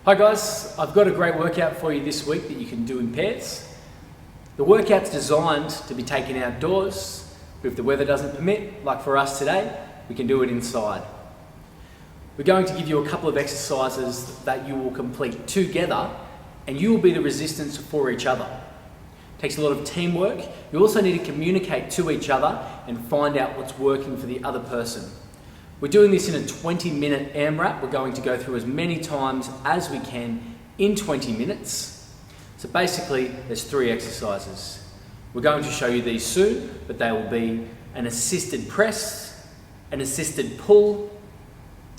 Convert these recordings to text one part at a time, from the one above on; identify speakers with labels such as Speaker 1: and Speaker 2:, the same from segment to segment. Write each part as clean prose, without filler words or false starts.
Speaker 1: Hi guys, I've got a great workout for you this week that you can do in pairs. The workout's designed to be taken outdoors, but if the weather doesn't permit, like for us today, we can do it inside. We're going to give you a couple of exercises that you will complete together and you will be the resistance for each other. It takes a lot of teamwork. You also need to communicate to each other and find out what's working for the other person. We're doing this in a 20-minute AMRAP. We're going to go through as many times as we can in 20 minutes. So basically, there's 3 exercises. We're going to show you these soon, but they will be an assisted press, an assisted pull,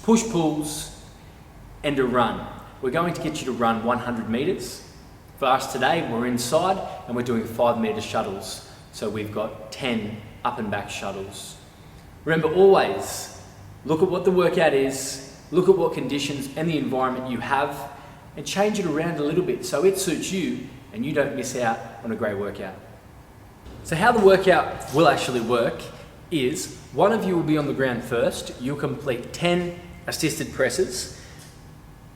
Speaker 1: push-pulls, and a run. We're going to get you to run 100 meters. For us today, we're inside and we're doing 5-meter shuttles. So we've got 10 up and back shuttles. Remember always, look at what the workout is, look at what conditions and the environment you have, and change it around a little bit so it suits you and you don't miss out on a great workout. So how the workout will actually work is one of you will be on the ground first. You'll complete 10 assisted presses.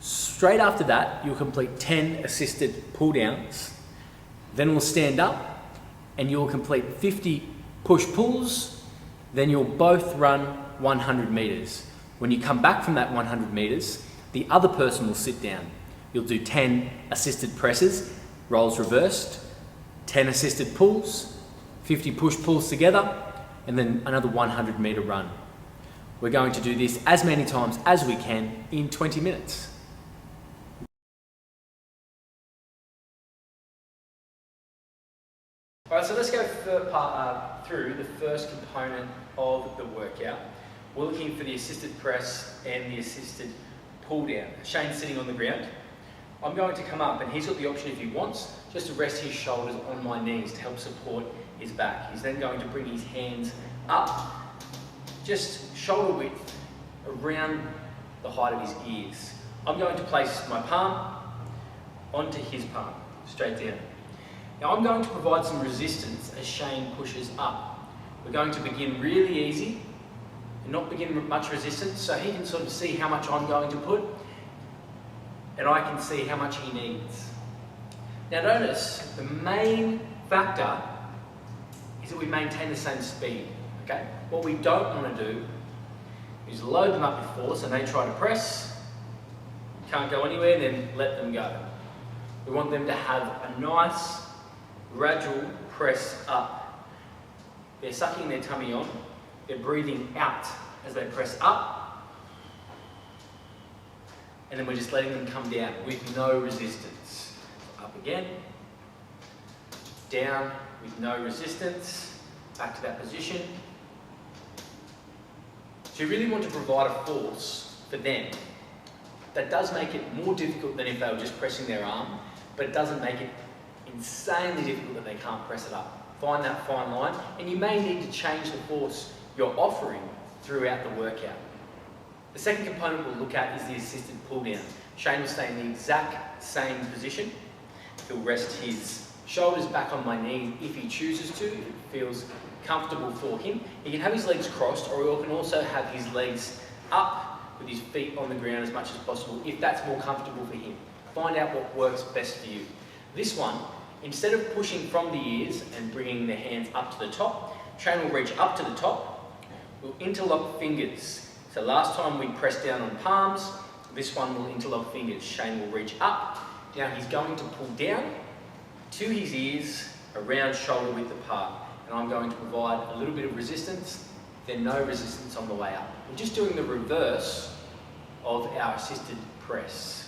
Speaker 1: Straight after that, you'll complete 10 assisted pull downs. Then we'll stand up and you'll complete 50 push pulls. Then you'll both run 100 meters. When you come back from that 100 meters, the other person will sit down. You'll do 10 assisted presses, rolls reversed, 10 assisted pulls, 50 push pulls together, and then another 100 meter run. We're going to do this as many times as we can in 20 minutes. All right, so let's go through the first component of the workout. We're looking for the assisted press and the assisted pull down. Shane's sitting on the ground. I'm going to come up and he's got the option if he wants just to rest his shoulders on my knees to help support his back. He's then going to bring his hands up, just shoulder width around the height of his ears. I'm going to place my palm onto his palm, straight down. Now I'm going to provide some resistance as Shane pushes up. We're going to begin really easy and not begin with much resistance so he can sort of see how much I'm going to put and I can see how much he needs. Now notice the main factor is that we maintain the same speed. Okay? What we don't want to do is load them up with force and they try to press, can't go anywhere, then let them go. We want them to have a nice gradual press up. They're sucking their tummy on, they're breathing out as they press up, and then we're just letting them come down with no resistance. Up again, down with no resistance, back to that position. So you really want to provide a force for them that does make it more difficult than if they were just pressing their arm, but it doesn't make it insanely difficult that they can't press it up. Find that fine line, and you may need to change the force you're offering throughout the workout. The second component we'll look at is the assisted pull down. Shane will stay in the exact same position. He'll rest his shoulders back on my knee if he chooses to, if it feels comfortable for him. He can have his legs crossed, or he can also have his legs up with his feet on the ground as much as possible if that's more comfortable for him. Find out what works best for you. This one, instead of pushing from the ears and bringing the hands up to the top, Shane will reach up to the top. We'll interlock fingers. So last time we pressed down on palms, this one will interlock fingers. Shane will reach up. Now he's going to pull down to his ears, around shoulder width apart. And I'm going to provide a little bit of resistance, then no resistance on the way up. We're just doing the reverse of our assisted press.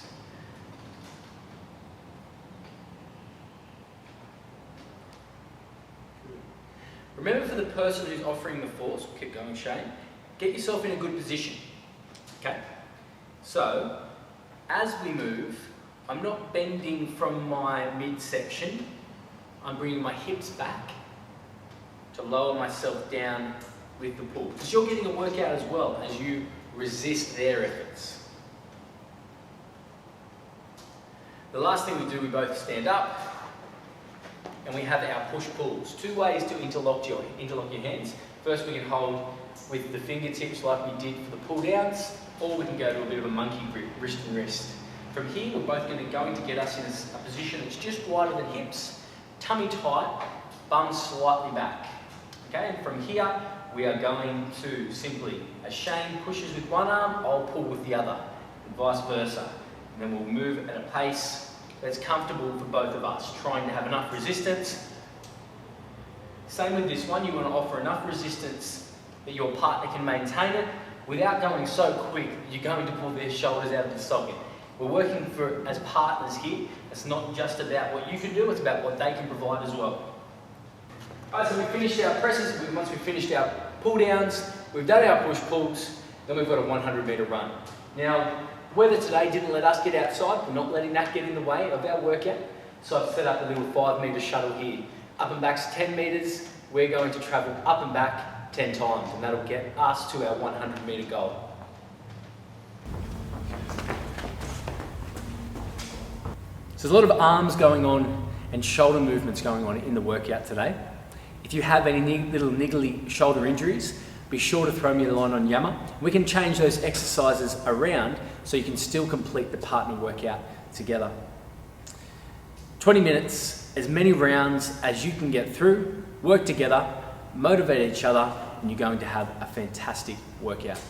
Speaker 1: Remember, for the person who's offering the force, we'll keep going, Shane, get yourself in a good position. Okay? So, as we move, I'm not bending from my midsection. I'm bringing my hips back to lower myself down with the pull. Because you're getting a workout as well as you resist their efforts. The last thing we do, we both stand up. And we have our push-pulls. 2 ways to interlock your hands. First, we can hold with the fingertips like we did for the pull-downs, or we can go to a bit of a monkey grip, wrist and wrist. From here, we're both going to get us in a position that's just wider than hips, tummy tight, bum slightly back. Okay, and from here, we are going to simply, as Shane pushes with one arm, I'll pull with the other, and vice versa. And then we'll move at a pace that's comfortable for both of us, trying to have enough resistance. Same with this one, you want to offer enough resistance that your partner can maintain it without going so quick that you're going to pull their shoulders out of the socket. We're working as partners here. It's not just about what you can do, it's about what they can provide as well. Alright, so we finished our presses. Once we've finished our pull downs, we've done our push pulls, then we've got a 100-metre run. Now, weather today didn't let us get outside. We're not letting that get in the way of our workout. So I've set up a little 5-metre shuttle here. Up and back's 10 metres. We're going to travel up and back 10 times, and that'll get us to our 100-metre goal. So there's a lot of arms going on and shoulder movements going on in the workout today. If you have any little niggly shoulder injuries, be sure to throw me a line on Yammer. We can change those exercises around so you can still complete the partner workout together. 20 minutes, as many rounds as you can get through, work together, motivate each other, and you're going to have a fantastic workout.